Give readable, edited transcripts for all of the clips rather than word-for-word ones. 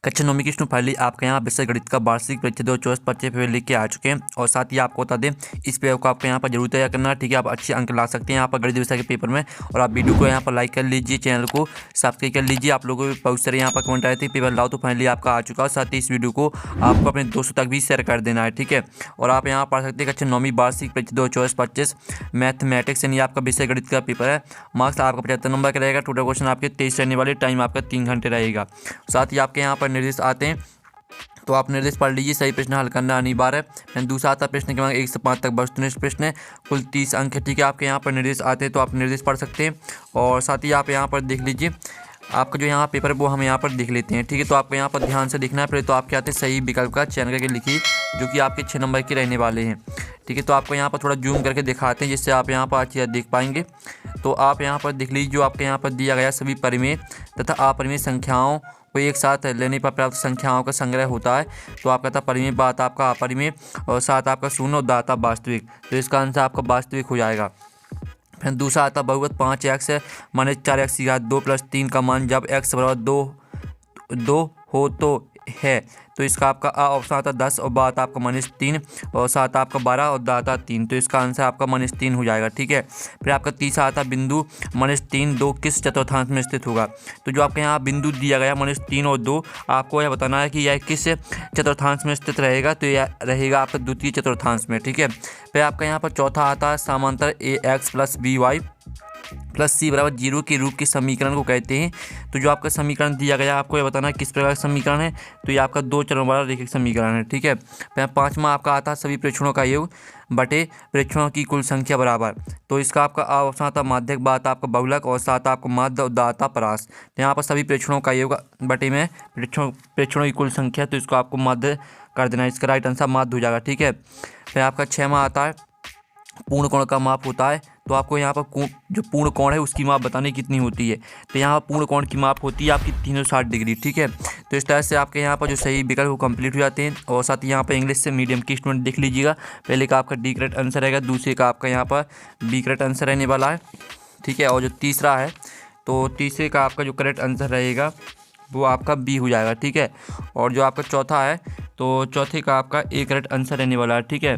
कक्षा 9वीं की student finally आपके यहाँ विषय गणित का वार्षिक परीक्षा 2024 परिचय पेपर लेके आ चुके हैं। और साथ ही आपको बता दें, इस पेपर को आपको यहाँ पर जरूर तैयार करना है। ठीक है, आप अच्छे अंक ला सकते हैं यहाँ पर गणित विषय के पेपर में। और आप वीडियो को यहाँ पर लाइक कर लीजिए, चैनल को सब्सक्राइब कर लीजिए। आप लोगों को बहुत सारे यहाँ पर कमेंट आए थे पेपर लाओ, तो फाइनली आपका आ चुका है। साथ ही इस वीडियो को आपको अपने दोस्तों तक भी शेयर कर देना है। ठीक है, और आप यहाँ पढ़ सकते हैं कक्षा 9वीं वार्षिक परीक्षा 2024-25 मैथमेटिक्स यानी आपका विषय गणित का पेपर है। मार्क्स आपका 75 नंबर का रहेगा। टोटल क्वेश्चन आपके 23 रहने वाले, टाइम आपका 3 घंटे रहेगा। साथ ही आपके यहाँ पर निर्देश आते हैं, तो आप निर्देश पढ़ लीजिए। सही प्रश्न हल करना अनिवार्य है। दूसरा आता प्रश्न क्रमांक 1 से 5 तक वस्तुनिष्ठ प्रश्न है, कुल 30 अंक है। ठीक है, आपके यहाँ पर निर्देश आते हैं, तो आप निर्देश पढ़ सकते हैं। और साथ ही आप यहाँ पर देख लीजिए, आपका जो यहाँ पेपर है वो हम यहाँ पर देख लेते हैं। ठीक है, तो आपको यहाँ पर ध्यान से देखना है। पहले तो आपके आते सही विकल्प का चयन करके लिखिए, जो कि आपके 6 नंबर के रहने वाले हैं। ठीक है, तो आपको यहाँ पर थोड़ा जूम करके दिखाते हैं, जिससे आप यहाँ पर अच्छी देख पाएंगे। तो आप यहाँ पर देख लीजिए, जो आपके यहाँ पर दिया गया सभी परिमेय तथा अपरिमेय संख्याओं को एक साथ लेने पर प्राप्त संख्याओं का संग्रह होता है। तो आपका था परिमेय, बात आपका अपरिमेय, और साथ आपका शून्य और दाता वास्तविक। तो इसका आंसर आपका वास्तविक हो जाएगा। फिर दूसरा आता बहुपद 5x - 4x की घात 2 + 3 का मान जब x बराबर 2 हो तो है। तो इसका आपका ऑप्शन आता 10 और बात आपका -3 और साथ आपका 12 और दाता 3। तो इसका आंसर आपका -3 हो जाएगा। ठीक है, फिर आपका तीसरा आता बिंदु -3 2 किस चतुर्थांश में स्थित होगा। तो जो आपके यहाँ बिंदु दिया गया -3 और 2, आपको यह बताना है कि यह किस चतुर्थांश में स्थित रहेगा। तो यह रहेगा आपका द्वितीय चतुर्थांश में। ठीक है, फिर आपका यहाँ पर चौथा आता है समांतर ax + by + c = 0 के रूप के समीकरण को कहते हैं। तो जो आपका समीकरण दिया गया, आपको यह बताना है किस प्रकार का समीकरण है। तो ये आपका 2 चरणों वाला रैखिक समीकरण है। ठीक है, फिर पाँचवा आपका आता है सभी प्रेक्षणों का योग बटे प्रेक्षणों की कुल संख्या बराबर। तो इसका आपका ऑप्शन आता माध्यक, बात आपका बहुलक, और साथ आपको माध्य और दाता परास। तो यहाँ पर सभी प्रेक्षणों का योग बटे में प्रेक्षणों की कुल संख्या, तो इसको आपको माध्य कर देना। इसका राइट आंसर माध्य हो जाएगा। ठीक है, फिर आपका 6वां आता है पूर्ण कोण का माप होता है। तो आपको यहाँ पर जो पूर्ण कोण है उसकी माप बतानी कितनी होती है। तो यहाँ पूर्ण कोण की माप होती है आपकी 360 डिग्री। ठीक है, तो इस तरह से आपके यहाँ पर जो सही विकल्प वो कंप्लीट हो जाते हैं। और साथ ही यहाँ पर इंग्लिश से मीडियम की स्टूडेंट देख लीजिएगा, पहले का आपका डी करेक्ट आंसर रहेगा, दूसरे का आपका यहाँ पर बी करेक्ट आंसर रहने वाला है। ठीक है, और जो तीसरा है, तो तीसरे का आपका जो करेक्ट आंसर रहेगा वो आपका बी हो जाएगा। ठीक है, और जो आपका चौथा है, तो चौथे का आपका ए करेक्ट आंसर रहने वाला है। ठीक है,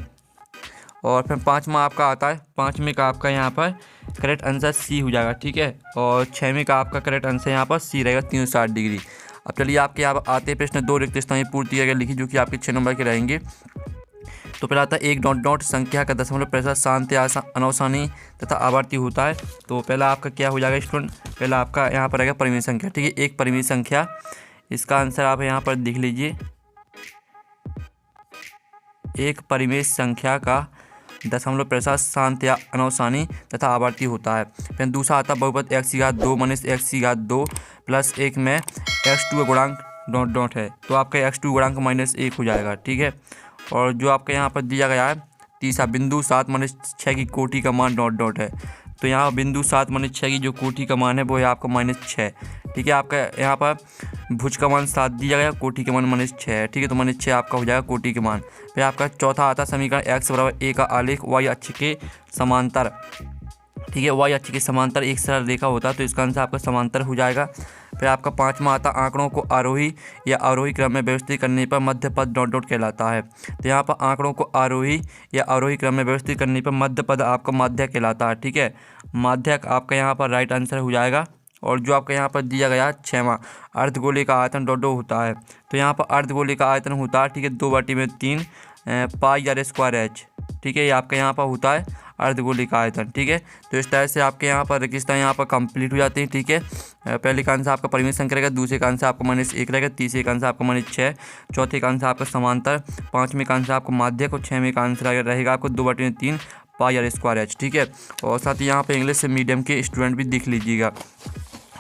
और फिर 5वां आपका आता है, 5वें का आपका यहाँ पर करेक्ट आंसर सी हो जाएगा। ठीक है, और 6वें का आपका करेक्ट आंसर यहाँ पर सी रहेगा 360 डिग्री। अब चलिए आपके यहाँ आते प्रश्न 2 रिक्त स्थान पूर्ति करके लिखिए, जो कि आपके 6 नंबर के रहेंगे। तो पहला आता है एक ... संख्या का दशमलव प्रतिशत शांत या अनवसानी तथा आवर्ती होता है। तो पहला आपका क्या हो जाएगा स्टूडेंट, पहला आपका यहाँ पर रहेगा परिमेय संख्या। ठीक है, एक परिमेय संख्या, इसका आंसर आप यहाँ पर देख लीजिए, एक परिमेय संख्या का दशमलव प्रतिशत शांत या अनवसानी तथा आवर्ती होता है। फिर दूसरा आता है बहुपद x की घात 2 - x की घात 2 + 1 में x2 गुणांक ... है। तो आपका x2 गुणांक -1 हो जाएगा। ठीक है, और जो आपका यहाँ पर दिया गया है तीसरा बिंदु 7 - 6 की कोटि का मान ... है। तो यहाँ बिंदु 7 - 6 की जो कोटि का मान है वो है आपका -6। ठीक है, आपका यहाँ पर भुज का मान 7 दिया गया, कोटि के मान -6 है। ठीक है, तो -6 आपका हो जाएगा कोटि के मान। फिर आपका चौथा आता समीकरण x = a का आलेख y अक्ष के समांतर। ठीक है, y अक्ष के समांतर एक सरल रेखा होता है। तो इसका आंसर आपका समांतर हो जाएगा। फिर आपका 5वां आता आंकड़ों को आरोही या अवरोही क्रम में व्यवस्थित करने पर मध्य पद ... कहलाता है। तो यहाँ पर आंकड़ों को आरोही या अवरोही क्रम में व्यवस्थित करने पर मध्य पद आपका माध्यक कहलाता है। ठीक है, माध्यक आपका यहाँ पर राइट आंसर हो जाएगा। और जो आपका यहाँ पर दिया गया 6वां अर्धगोले का आयतन ... होता है। तो यहाँ पर अर्धगोले का आयतन होता है, ठीक है, 2/3 πr²h। ठीक है, ये आपका यहाँ पर होता है अर्धगोले का आयतन। ठीक है, तो इस तरह से आपके यहाँ पर रेगिस्तान यहाँ पर कंप्लीट हो जाते हैं। ठीक है, पहले का आंसर आपका परिमेय संख्या रहेगा, दूसरे का आंसर आपका -1 रहेगा, तीसरे का आंसर आपका -6, चौथे का आंसर आपका समांतर, 5वें का आंसर आपका माध्यक, और 6वें का आंसर रहेगा आपको 2/3 πr²h। ठीक है, और साथ ही यहाँ पर इंग्लिश से मीडियम के स्टूडेंट भी देख लीजिएगा।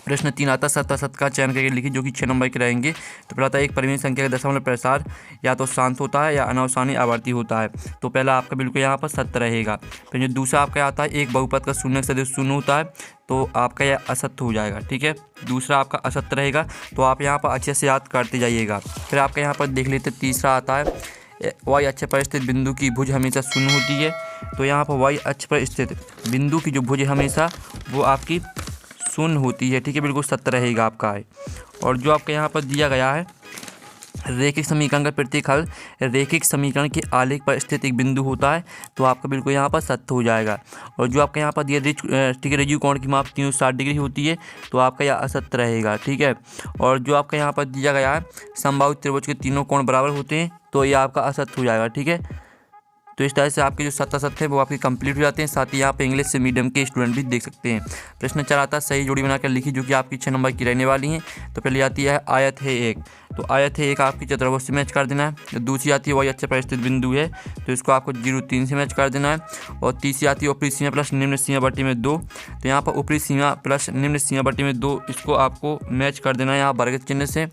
प्रश्न 3 आता सत्य असत का चयन करके लिखिए, जो कि 6 नंबर के रहेंगे। तो पहला आता है एक परिमेय संख्या का दशमलव प्रसार या तो शांत होता है या अनवसानी आवर्ती होता है। तो पहला आपका बिल्कुल यहाँ पर सत्य रहेगा। फिर जो दूसरा आपका आता है एक बहुपद का शून्य सदस्य शून्य होता है। तो आपका यह असत्य हो जाएगा। ठीक है, दूसरा आपका असत्य रहेगा। तो आप यहाँ पर अच्छे से याद करते जाइएगा। फिर आपका यहाँ पर देख लेते तीसरा आता है y अक्ष पर स्थित बिंदु की भुज हमेशा शून्य होती है। तो यहाँ पर y अक्ष पर स्थित बिंदु की जो भुज हमेशा वो आपकी शून्य होती है। ठीक है, बिल्कुल सत्य रहेगा आपका है। और जो आपका यहाँ पर दिया गया है रेखिक समीकरण का प्रत्येक हल रेखिक समीकरण के आलेख पर स्थित एक बिंदु होता है, तो आपका बिल्कुल यहाँ पर सत्य हो जाएगा। और जो आपका यहाँ पर दिया ठीक है, रज्जु कोण की माप 360 डिग्री होती है, तो आपका यह असत्य रहेगा। ठीक है, और जो आपका यहाँ पर दिया गया है समबाहु त्रिभुज के तीनों कोण बराबर होते हैं, तो ये आपका असत्य हो जाएगा। ठीक है, तो इस तरह से आपके जो सत्य असत्य है वो आपके कंप्लीट हो जाते हैं। साथ ही यहाँ पे इंग्लिश से मीडियम के स्टूडेंट भी देख सकते हैं। प्रश्न 4 आता है सही जोड़ी बनाकर लिखी, जो कि आपकी 6 नंबर की रहने वाली हैं। तो पहले आती है आयत है एक, तो आयत है एक आपकी चतुर्भुज से मैच कर देना है। दूसरी आती है वही अच्छे पर स्थित बिंदु है, तो इसको आपको 0-3 से मैच कर देना है। और तीसरी आती है ऊपरी सीमा प्लस निम्न सीमा बट्टी में 2, तो यहाँ पर ऊपरी सीमा प्लस निम्न सीमा बट्टी में 2 इसको आपको मैच कर देना है यहाँ वर्ग चिन्ह से।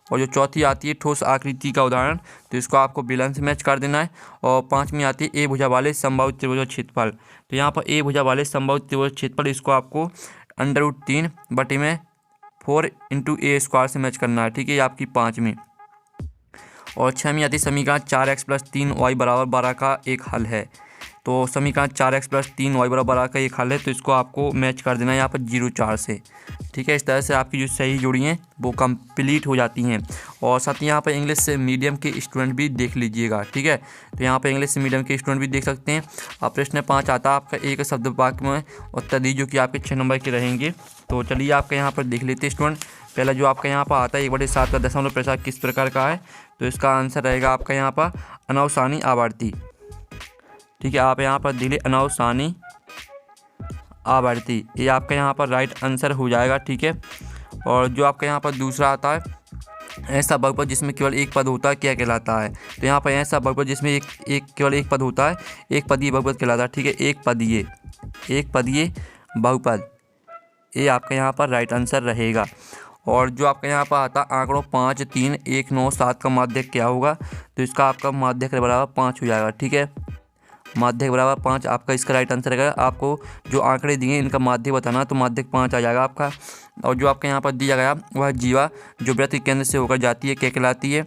और जो चौथी आती है ठोस आकृति का उदाहरण, तो इसको आपको बेलन से मैच कर देना है। और पांचवी आती है ए भुजा वाले समबाहु त्रिभुज क्षेत्रफल, तो यहाँ पर ए भुजा वाले समबाहु त्रिभुज क्षेत्रफल इसको आपको √3 बटे में 4 × a² से मैच करना है। ठीक है, ये आपकी पाँचवीं। और छवीं आती है समीकरण 4x + 3y = 12 का एक हल है, तो समीकरण 4x + 3y = 12 का एक हल है, तो इसको आपको मैच कर देना है यहाँ पर 0-4 से। ठीक है, इस तरह से आपकी जो सही जोड़ी हैं वो कंप्लीट हो जाती हैं। और साथ ही यहाँ पर इंग्लिश से मीडियम के स्टूडेंट भी देख लीजिएगा। ठीक है, तो यहाँ पर इंग्लिश से मीडियम के स्टूडेंट भी देख सकते हैं। अब प्रश्न 5 आता है आपका एक शब्द वाक्य में उत्तर दी, जो कि आपके 6 नंबर के रहेंगे। तो चलिए आपका यहाँ पर देख लेते हैं स्टूडेंट। पहला जो आपका यहाँ पर आता है 1/7 का दशमलव प्रसार किस प्रकार का है, तो इसका आंसर रहेगा आपका यहाँ पर अनवसानी आवर्ती। ठीक है, आप यहाँ पर दिले अनवसानी आवर्ती, ये आपका यहाँ पर राइट आंसर हो जाएगा। ठीक है, और जो आपका यहाँ पर दूसरा आता है ऐसा बहुपद जिसमें केवल एक पद होता है क्या कहलाता है, तो यहाँ पर ऐसा बहुपद जिसमें केवल एक पद होता है एक पदीय बहुपद कहलाता है। ठीक है, एक पदीय बहुपद, ये आपका यहाँ पर राइट आंसर रहेगा। और जो आपका यहाँ पर आता है आंकड़ों 5, 3, 1, 9, 7 का माध्यक क्या होगा, तो इसका आपका माध्यक बराबर 5 हो जाएगा। ठीक है, माध्यक बराबर 5 आपका इसका राइट आंसर रहेगा। आपको जो आंकड़े दिए इनका माध्यक बताना, तो माध्यक 5 आ जाएगा आपका। और जो आपका यहाँ पर दिया गया वह जीवा जो वृत्त के केंद्र से होकर जाती है क्या कहलाती है,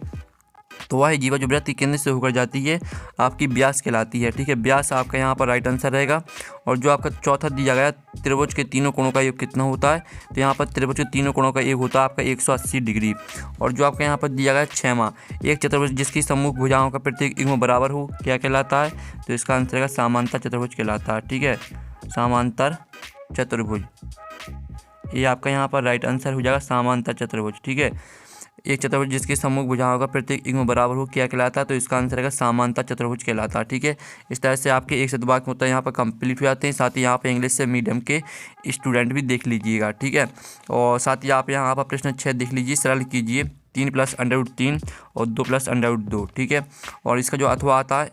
तो वह जीवा जो वृत्त के केंद्र से होकर जाती है आपकी व्यास कहलाती है। ठीक है, व्यास आपका यहाँ पर राइट आंसर रहेगा। और जो आपका चौथा दिया गया त्रिभुज के तीनों कोणों का योग कितना होता है, तो यहाँ पर त्रिभुज के तीनों कोणों का योग होता है आपका 180 डिग्री। और जो आपका यहाँ पर दिया गया 6वां एक चतुर्भुज जिसकी सम्मुख भुजाओं का प्रत्येक युग्म बराबर हो क्या कहलाता है, तो इसका आंसर रहेगा समांतर चतुर्भुज कहलाता है। ठीक है, समांतर चतुर्भुज, ये आपका यहाँ पर राइट आंसर हो जाएगा समांतर चतुर्भुज। ठीक है, एक चतुर्भुज जिसके सम्मुख भुजाओं का प्रत्येक युग्म बराबर हो क्या कहलाता है, तो इसका आंसर रहेगा समांतर चतुर्भुज कहलाता है। ठीक है, इस तरह से आपके एक शब्द वाक्य होता है यहाँ पर कंप्लीट हो जाते हैं। साथ ही यहाँ पे इंग्लिश से मीडियम के स्टूडेंट भी देख लीजिएगा। ठीक है, और साथ ही आप यहाँ पर प्रश्न 6 देख लीजिए, सरल कीजिए 3 + √3 और 2 + √2। ठीक है, और इसका जो अथवा आता है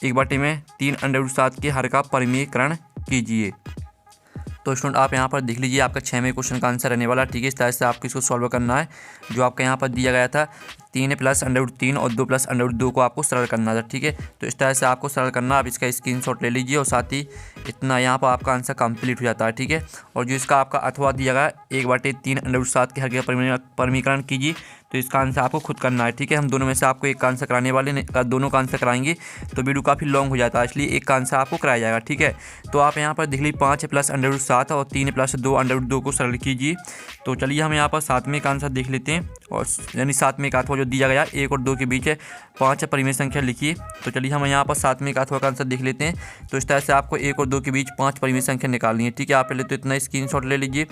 1/3 √7 के हर का परिमेयकरण कीजिए। तो स्टूडेंट आप यहाँ पर देख लीजिए आपका 6वें क्वेश्चन का आंसर रहने वाला। ठीक है, इस तरह से आपको इसको सॉल्व करना है। जो आपका यहाँ पर दिया गया था 3 + √3 और 2 + √2 को आपको सरल करना था। ठीक है, तो इस तरह से आपको सरल करना, आप इसका स्क्रीनशॉट ले लीजिए और साथ ही इतना यहाँ पर आपका आंसर कंप्लीट हो जाता है। ठीक है, और जो इसका आपका अथवा दिया गया 1/3 √7 के हर का परिमेयकरण कीजिए, तो इसका आंसर आपको खुद करना है। ठीक है, हम दोनों में से आपको एक का आंसर कराने वाले दोनों का आंसर कराएंगे तो वीडियो काफ़ी लॉन्ग हो जाता है, इसलिए एक का आंसर आपको कराया जाएगा। ठीक है, तो आप यहाँ पर देख लीजिए 5 + √7 और 3 + 2 √2 को सरल कीजिए। तो चलिए हम यहाँ पर 7वें का आंसर देख लेते हैं, और यानी 7वें का अथवा जो दिया गया 1 और 2 के बीच है 5 परिमेय संख्या लिखिए। तो चलिए हम यहाँ पर 7वें का अथवा का आंसर देख लेते हैं। तो इस तरह से आपको 1 और 2 के बीच 5 परिमेय संख्या निकालनी है। ठीक है, आप पहले तो इतना स्क्रीनशॉट ले लीजिए,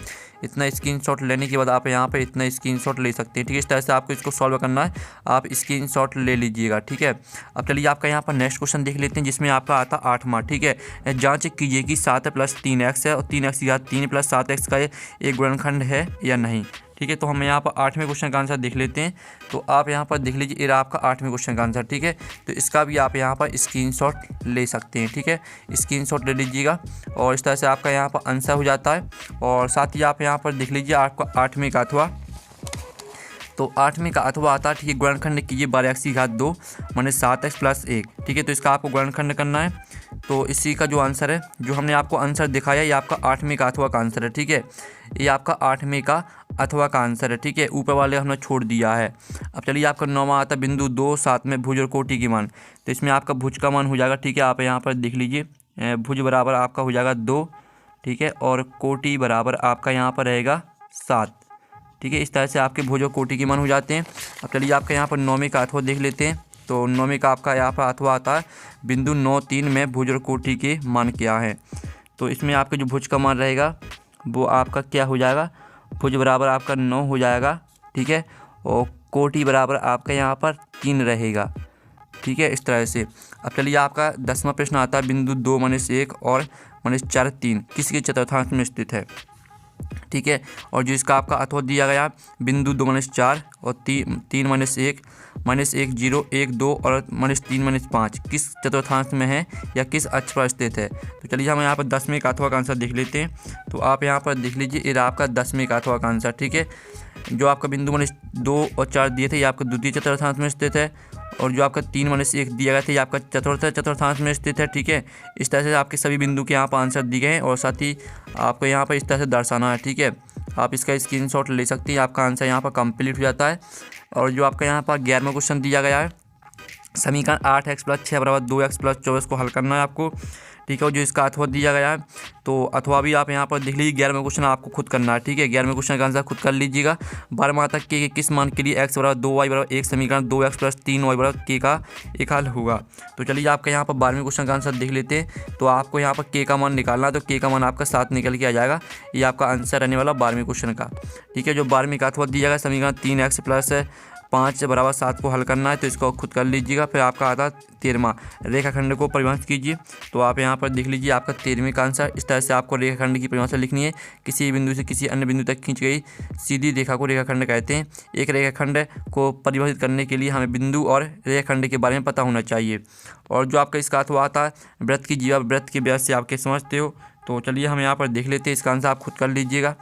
इतना स्क्रीनशॉट लेने के बाद आप यहाँ पर इतना स्क्रीनशॉट ले सकते हैं। ठीक है, इस तरह से आपको इसको सॉल्व करना है, आप स्क्रीनशॉट ले लीजिएगा। ठीक है, अब चलिए आपका यहाँ पर नेक्स्ट क्वेश्चन देख लेते हैं, जिसमें आपका आता 8वां। ठीक है, जांच कीजिए कि 7 + 3x है और 3x की घात 3 + 7x का एक गुणनखंड है या नहीं। ठीक है, तो हम यहाँ पर 8वें क्वेश्चन का आंसर देख लेते हैं। तो आप यहाँ पर देख लीजिए ये आपका 8वें क्वेश्चन का आंसर। ठीक है, तो इसका भी आप यहाँ पर स्क्रीनशॉट ले सकते हैं। ठीक है, स्क्रीनशॉट ले लीजिएगा और इस तरह से आपका यहाँ पर आंसर हो जाता है। और साथ ही आप यहाँ पर देख लीजिए आपका 8वें का अथवा, तो 8वें का अथवा आता है। ठीक है, गुणनखंड कीजिए 12x की घात 2 माने 7x + 1। ठीक है, तो इसका आपको गुणनखंड करना है। तो इसी का जो आंसर है, जो हमने आपको आंसर दिखाया, ये आपका 8वें का अथवा का आंसर है। ठीक है, ये आपका 8वें का अथवा का आंसर है। ठीक है, ऊपर वाले हमने छोड़ दिया है। अब चलिए आपका 9वां आता बिंदु 2, 7 में भुज और कोटि की मान, तो इसमें आपका भुज का मान हो जाएगा। ठीक है, आप यहाँ पर देख लीजिए भुज बराबर आपका हो जाएगा 2। ठीक है, और कोटि बराबर आपका यहाँ पर रहेगा 7। ठीक है। इस तरह से आपके भुजों कोटि के मान हो जाते हैं। अब चलिए आपका यहाँ पर नौवीं का अथवा देख लेते हैं। तो नौवीं का आपका यहाँ पर अथवा आता है बिंदु 9-3 में भुज और कोटि के मान क्या है। तो इसमें आपका जो भुज का मान रहेगा वो आपका क्या हो जाएगा, भुज बराबर आपका 9 हो जाएगा, ठीक है। और कोटि बराबर आपका यहाँ पर 3 रहेगा, ठीक है। इस तरह से अब चलिए आपका 10वां प्रश्न आता है बिंदु 2-1 और -4-3 किसके चतुर्थांश में स्थित है, ठीक है। और जो इसका आपका अथवा दिया गया बिंदु 2-4 और 3-1 -1 0 1 2 और -3-5 किस चतुर्थांश में है या किस अक्ष पर स्थित है। तो चलिए हम यहाँ पर 10वें का अथवा का आंसर देख लेते हैं। तो आप यहाँ पर देख लीजिए ये आपका 10वें का अथवा का आंसर, ठीक है। जो आपका बिंदु -2 और 4 दिए थे ये आपका द्वितीय चतुर्थांश में स्थित है, और जो आपका 3-1 दिया गया था ये आपका चतुर्थांश में स्थित है, ठीक है। इस तरह से आपके सभी बिंदु के यहाँ पर आंसर दिए गए हैं और साथ ही आपको यहाँ पर इस तरह से दर्शाना है, ठीक है। आप इसका स्क्रीनशॉट ले सकते हैं, आपका आंसर यहाँ पर कंप्लीट हो जाता है। और जो आपका यहाँ पर 11वां क्वेश्चन दिया गया है समीकरण 8x + 6 = 2x + 24 को हल करना है आपको, ठीक है। और जो इसका अथवा दिया गया है तो अथवा भी आप यहाँ पर देख लीजिए। 11वां क्वेश्चन आपको खुद करना है, ठीक है। 11वें क्वेश्चन का आंसर खुद कर लीजिएगा। 12वां तक के किस मान के लिए x = 2y = 1 समीकरण 2x + 3y = k का एक हल होगा। तो चलिए आपका यहाँ पर 12वें क्वेश्चन का आंसर देख लेते हैं। तो आपको यहाँ पर k का मान निकालना है, तो k का मान आपका 7 निकल के आ जाएगा। ये आपका आंसर रहने वाला 12वें क्वेश्चन का, ठीक है। जो 12वें का अथवा दिया गया समीकरण 3x + 5 = 7 को हल करना है, तो इसको खुद कर लीजिएगा। फिर आपका आता 13वां रेखाखंड को परिभाषित कीजिए। तो आप यहाँ पर देख लीजिए आपका 13वें का आंसर। इस तरह से आपको रेखाखंड की परिभाषा लिखनी है। किसी बिंदु से किसी अन्य बिंदु तक खींच गई सीधी रेखा को रेखाखंड कहते हैं। एक रेखाखंड को परिभाषित करने के लिए हमें बिंदु और रेखाखंड के बारे में पता होना चाहिए। और जो आपका इसका अथवा आता है वृत्त की जीवा वृत्त के व्यास से आपके समझते हो। तो चलिए हम यहाँ पर देख लेते हैं, इसका आंसर आप खुद कर लीजिएगा।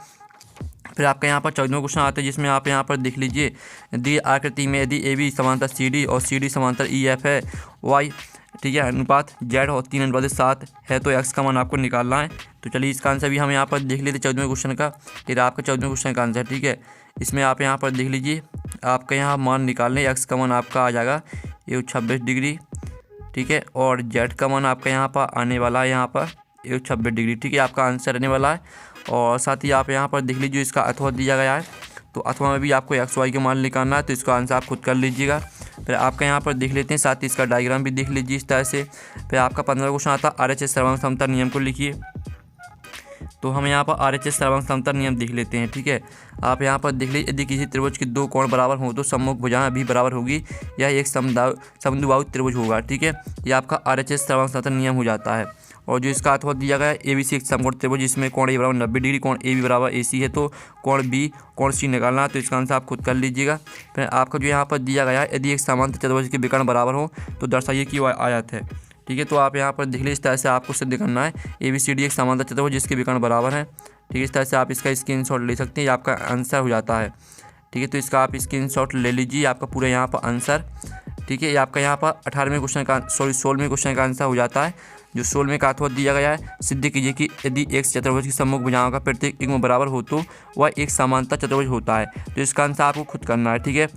फिर आपका यहाँ पर 14वां क्वेश्चन आता है जिसमें आप यहाँ पर देख लीजिए दी आकृति में यदि AB समांतर CD और CD समांतर EF है, Y, ठीक है, अनुपात Z और 3:7 है तो X का मान आपको निकालना है। तो चलिए इसका आंसर भी हम यहाँ पर देख लेते 14वें क्वेश्चन का। फिर आपका 14वें क्वेश्चन का आंसर, ठीक है। इसमें आप यहाँ पर देख लीजिए आपका यहाँ मान निकालने X का मान आपका आ जाएगा 26 डिग्री, ठीक है। और Z का मान आपका यहाँ पर आने वाला है यहाँ पर 26 डिग्री, ठीक है। आपका आंसर रहने वाला है। और साथ ही आप यहाँ पर देख लीजिए इसका अथवा दिया गया है। तो अथवा में भी आपको XY के मान निकालना है, तो इसका आंसर आप खुद कर लीजिएगा। फिर आपका यहाँ पर देख लेते हैं, साथ ही इसका डायग्राम भी देख लीजिए इस तरह से। फिर आपका 15वां क्वेश्चन आता है RHS सर्वांग समता नियम को लिखिए। तो हम यहाँ पर RHS सर्वांग समता नियम देख लेते हैं, ठीक है। आप यहाँ पर देख लीजिए यदि किसी त्रिभुज के दो कोण बराबर हो तो सम्मुख भुजाएं भी बराबर होगी, यह एक समद्विबाहु त्रिभुज होगा, ठीक है। यह आपका RHS सर्वांग समता नियम हो जाता है। और जो इसका अथवा दिया गया है ABC एक समकोण त्रिभुज जिसमें कोण A = 90 डिग्री, कोण AB = AC है तो कोण B कोण C निकालना है, तो इसका आंसर आप खुद कर लीजिएगा। फिर आपका जो यहाँ पर दिया गया है यदि एक समांतर चतुर्भुज के विकर्ण बराबर हो तो दर्शाइए कि वह आयत है, ठीक है। तो आप यहाँ पर देख लीजिए इस तरह से आपको सिद्ध करना है ABCD एक समांतर चतुर्भुज जिसके विकर्ण बराबर है, ठीक है। इस तरह से आप इसका स्क्रीनशॉट ले सकते हैं, आपका आंसर हो जाता है, ठीक है। तो इसका आप स्क्रीनशॉट ले लीजिए, आपका पूरा यहाँ पर आंसर, ठीक है। ये आपका यहाँ पर 18वें क्वेश्चन का 16वें क्वेश्चन का आंसर हो जाता है। जो 16वें का अथवा दिया गया है सिद्ध कीजिए कि यदि एक चतुर्भुज की सम्मुख भुजाओं का प्रत्येक युग्म बराबर हो तो वह एक समांतर चतुर्भुज होता है। तो इसका आंसर आपको खुद करना है, ठीक है।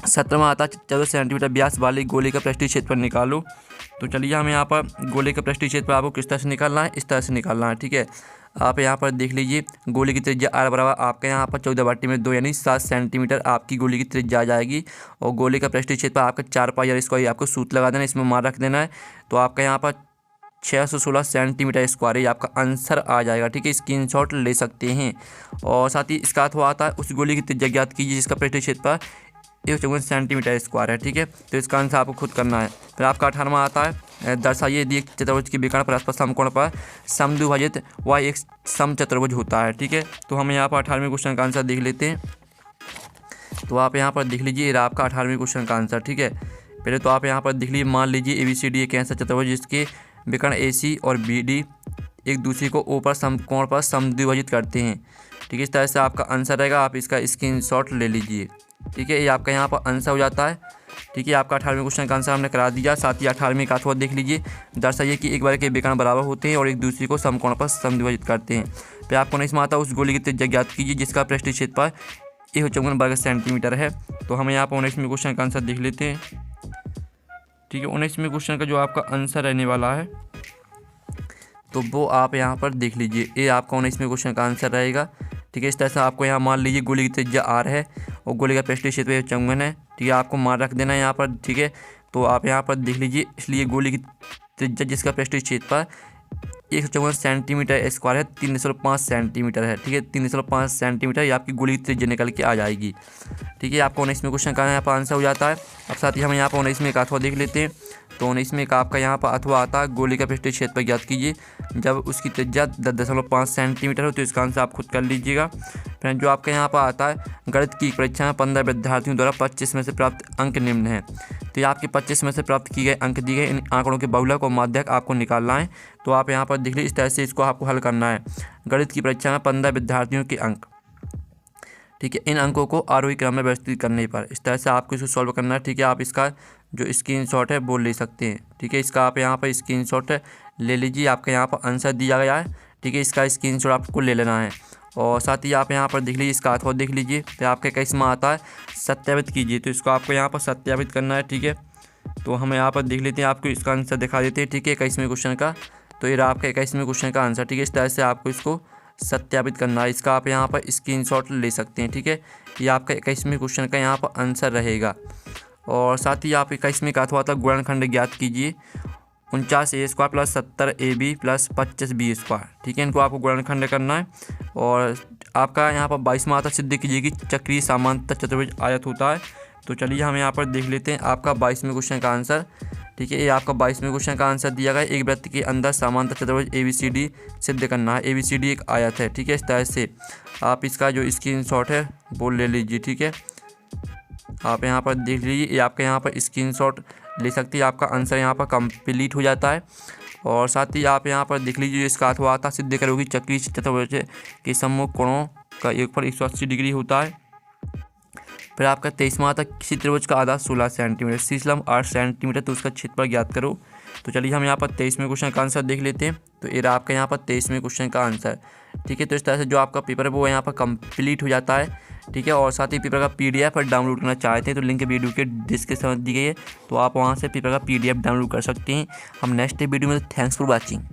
17वां आता है 14 सेंटीमीटर व्यास वाली गोले का पृष्ठीय क्षेत्रफल निकालो। तो चलिए हम यहाँ पर गोले का पृष्ठीय क्षेत्रफल आपको किस तरह से निकालना है, इस तरह से निकालना है, ठीक है। आप यहाँ पर देख लीजिए गोले की त्रिज्या R बराबर आपके यहाँ पर 14/2 यानी 7 सेंटीमीटर आपकी गोले की त्रिज्या आ जाएगी। और गोले का पृष्ठीय क्षेत्रफल आपका 4πr², आपको सूत्र लगा देना, इसमें मान रख देना है। तो आपका यहाँ पर 616 सेंटीमीटर स्क्वायर ये आपका आंसर आ जाएगा, ठीक है। स्क्रीनशॉट ले सकते हैं। और साथ ही इसका अथवा आता है उस गोले की त्रिज्या ज्ञात कीजिए जिसका पृष्ठीय क्षेत्रफल 154 सेंटीमीटर स्क्वायर है, ठीक है। तो इसका आंसर आपको खुद करना है। फिर आपका 18वां आता है दर्शाइए यदि एक चतुर्भुज के विकर्ण परस्पर समकोण पर समद्विभाजित वह एक समचतुर्भुज होता है, ठीक है। तो हम यहाँ पर 18वें क्वेश्चन का आंसर देख लेते हैं। तो आप यहाँ पर देख लीजिए आपका 18वें क्वेश्चन का आंसर, ठीक है। पहले तो आप यहाँ पर देख लीजिए मान लीजिए ABCD एक ऐसा चतुर्भुज जिसके विकर्ण AC और BD एक दूसरे को O पर समकोण पर समद्विभाजित करते हैं, ठीक है। इस तरह से आपका आंसर रहेगा, आप इसका स्क्रीनशॉट ले लीजिए, ठीक है। ये आपका यहाँ पर आंसर हो जाता है, ठीक है। आपका 18वें क्वेश्चन का आंसर हमने करा दिया। साथ ही 18वें का अथवा देख लीजिए दर्शाइए कि एक बार के विकर्ण बराबर होते हैं और एक दूसरे को समकोण पर समद्विभाजित करते हैं। फिर आपको 19वां आता है उस गोले की त्रिज्या ज्ञात कीजिए जिसका पृष्ठीय क्षेत्रफल 154 वर्ग सेंटीमीटर है। तो हम यहाँ पर 19वें क्वेश्चन का आंसर देख लेते हैं, ठीक है। 19वें क्वेश्चन का जो आपका आंसर रहने वाला है तो वो आप यहाँ पर देख लीजिए, ये आपका 19वें क्वेश्चन का आंसर रहेगा, ठीक है। इस तरह से आपको यहाँ मान लीजिए गोली की त्रिज्या R है और गोली का पृष्ठीय क्षेत्र है 54 है, ठीक है। आपको मान रख देना है यहाँ पर, ठीक है। तो आप यहाँ पर देख लीजिए, इसलिए गोली की त्रिज्या जिसका पृष्ठीय क्षेत्र पर 154 सेंटीमीटर स्क्वायर है, 3.5 सेंटीमीटर है, ठीक है। 3.5 सेंटीमीटर ये आपकी गोली की त्रिज्या निकल के आ जाएगी, ठीक है। आपका 19वें क्वेश्चन का यहाँ पर आंसर हो जाता है। अब साथ ही हम यहाँ पर 19वें का अथवा देख लेते हैं। तो 19वें का आपका यहाँ पर अथवा आता है, गोली का पृष्ठीय क्षेत्र ज्ञात कीजिए जब उसकी त्रिज्या 10.5 सेंटीमीटर हो। तो इसका आंसर आप खुद कर लीजिएगा। फ्रेंड जो आपका यहाँ पर आता है, गणित की परीक्षा में 15 विद्यार्थियों द्वारा 25 में से प्राप्त अंक निम्न है। तो ये आपके 25 में से प्राप्त किए गए अंक दिए गए, इन आंकड़ों के बहुलक और माध्यक आपको निकालना है। तो आप यहाँ पर देख लीजिए, इस तरह से इसको आपको हल करना है। गणित की परीक्षा में 15 विद्यार्थियों के अंक, ठीक है। इन अंकों को आरोही क्रम में व्यवस्थित करने पर इस तरह से आपको इसको सॉल्व करना है, ठीक है। आप इसका जो स्क्रीनशॉट है वो ले सकते हैं, ठीक है। इसका आप यहाँ पर स्क्रीनशॉट ले लीजिए, आपका यहाँ पर आंसर दिया गया है, ठीक है। इसका स्क्रीनशॉट आपको ले लेना है। और साथ ही आप यहाँ पर देख लीजिए, इसका अथवा देख लीजिए। तो आपका 21वां आता है सत्यापित कीजिए। तो इसको आपको यहाँ पर सत्यापित करना है, ठीक है। तो हम यहाँ पर देख लेते हैं, आपको इसका आंसर दिखा देते हैं, ठीक है। 21वें क्वेश्चन का, तो ये आपका 21वें क्वेश्चन का आंसर, ठीक है। इस तरह से आपको इसको सत्यापित करना है। इसका आप यहाँ पर स्क्रीनशॉट ले सकते हैं, ठीक है। ये आपका 21वें क्वेश्चन का यहाँ पर आंसर रहेगा। और साथ ही आप 21वें का अथवा गुणनखंड ज्ञात कीजिए 49a² + 70ab + 25b², ठीक है। इनको आपको गुणनखंड करना है। और आपका यहाँ पर 22वां आता सिद्ध कीजिए कि चक्रीय समांतर चतुर्भुज आयत होता है। तो चलिए हम यहाँ पर देख लेते हैं आपका 22वें क्वेश्चन का आंसर, ठीक है। ये आपका 22वें क्वेश्चन का आंसर दिया गया है। एक वृत्त के अंदर समांतर चतुर्भुज ABCD सिद्ध करना है। ABCD एक आयत है, ठीक है। इस तरह से आप इसका जो स्क्रीनशॉट है वो ले लीजिए, ठीक है। आप यहाँ पर देख लीजिए, ये आपके यहाँ पर स्क्रीनशॉट ले सकते हैं। आपका आंसर यहाँ पर कंप्लीट हो जाता है। और साथ ही आप यहाँ पर देख लीजिए, इसका अथवा आता सिद्ध करोगे चक्रीय चतुर्भुज के सम्मुख कोणों का योगफल 180 डिग्री होता है। फिर आपका 23वां आता किसी त्रिभुज का आधा 16 सेंटीमीटर, शीर्ष लंब 8 सेंटीमीटर, तो उसका क्षेत्रफल ज्ञात करो। तो चलिए हम यहाँ पर 23वें क्वेश्चन का आंसर देख लेते हैं। तो ये आपका यहाँ पर 23वें क्वेश्चन का आंसर, ठीक है। तो इस तरह से जो आपका पेपर है वो यहाँ पर कंप्लीट हो जाता है, ठीक है। और साथ ही पेपर का PDF डाउनलोड करना चाहते हैं तो लिंक वीडियो के डिस्क्रिप्शन में दी गई है, तो आप वहाँ से पेपर का PDF डाउनलोड कर सकते हैं। हम नेक्स्ट वीडियो में, थैंक्स फॉर वॉचिंग।